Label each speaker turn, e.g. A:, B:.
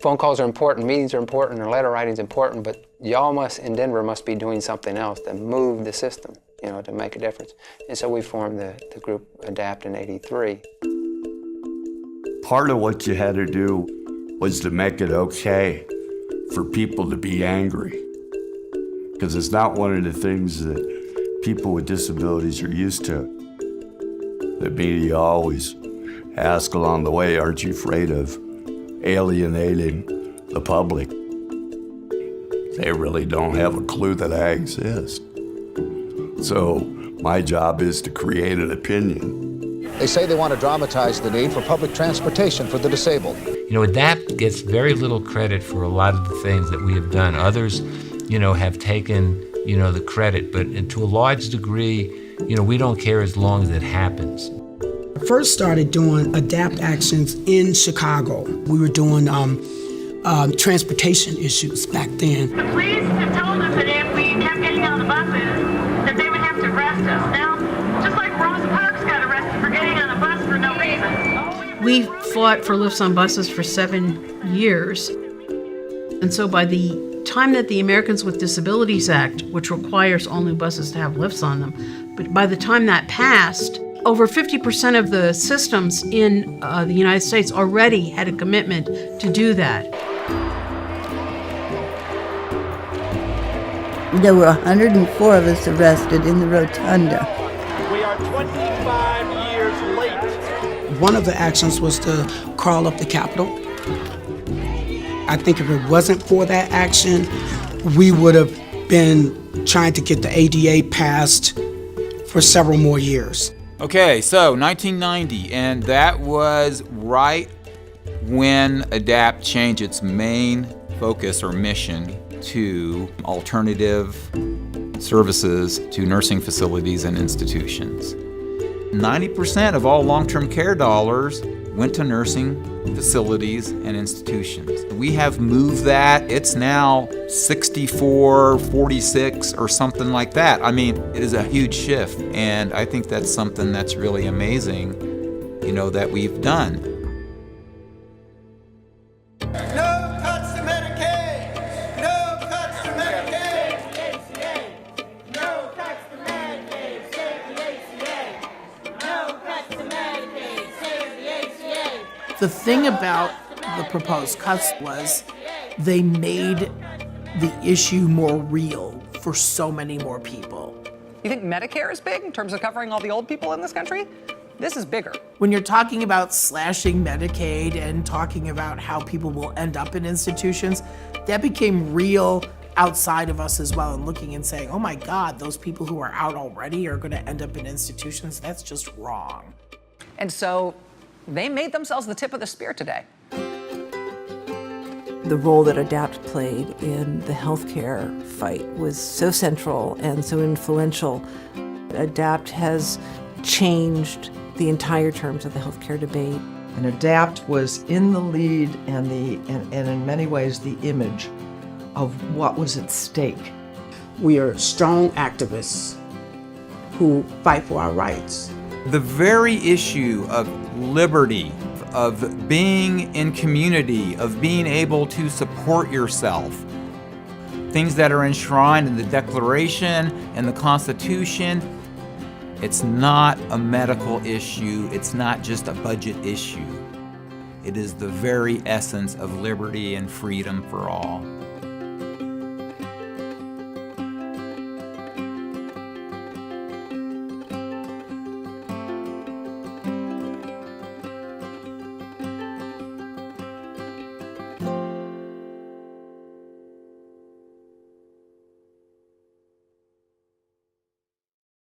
A: Phone calls are important, meetings are important, and letter writing is important, but y'all in Denver must be doing something else to move the system, to make a difference. And so we formed the group ADAPT in '83.
B: Part of what you had to do was to make it okay for people to be angry. Because it's not one of the things that people with disabilities are used to. The media always ask along the way, aren't you afraid of alienating the public? They really don't have a clue that I exist. So my job is to create an opinion.
C: They say they want to dramatize the need for public transportation for the disabled.
D: ADAPT gets very little credit for a lot of the things that we have done. Others, have taken, the credit, but to a large degree, we don't care as long as it happens.
E: I first started doing ADAPT actions in Chicago. We were doing transportation issues back then.
F: The police have told us that if we kept getting on the buses, that they would have to arrest us. Now, just like Rosa Parks got arrested for getting on a bus for no reason.
G: We fought for lifts on buses for 7 years. And so by the time that the Americans with Disabilities Act, which requires all new buses to have lifts on them, but by the time that passed, over 50% of the systems in the United States already had a commitment to do that.
H: There were 104 of us arrested in the rotunda.
I: We are 25 years late.
E: One of the actions was to crawl up the Capitol. I think if it wasn't for that action, we would have been trying to get the ADA passed for several more years.
J: Okay, so 1990, and that was right when ADAPT changed its main focus or mission to alternative services to nursing facilities and institutions. 90% of all long-term care dollars went to nursing facilities and institutions. We have moved that. It's now 64-46 or something like that. I mean, it is a huge shift, and I think that's something that's really amazing, that we've done.
I: No cuts to Medicaid! No cuts to Medicaid! ACA! No cuts to Medicaid! Save the ACA! No cuts to Medicaid! Save the ACA!
K: The thing about the proposed cuts was they made the issue more real for so many more people.
L: You think Medicare is big in terms of covering all the old people in this country? This is bigger.
K: When you're talking about slashing Medicaid and talking about how people will end up in institutions, that became real outside of us as well, and looking and saying, oh my God, those people who are out already are gonna end up in institutions. That's just wrong.
L: And so they made themselves the tip of the spear today.
M: The role that ADAPT played in the healthcare fight was so central and so influential. ADAPT has changed the entire terms of the healthcare debate.
N: And ADAPT was in the lead and in many ways the image of what was at stake.
E: We are strong activists who fight for our rights.
J: The very issue of liberty, of being in community, of being able to support yourself, things that are enshrined in the Declaration and the Constitution, it's not a medical issue, it's not just a budget issue. It is the very essence of liberty and freedom for all.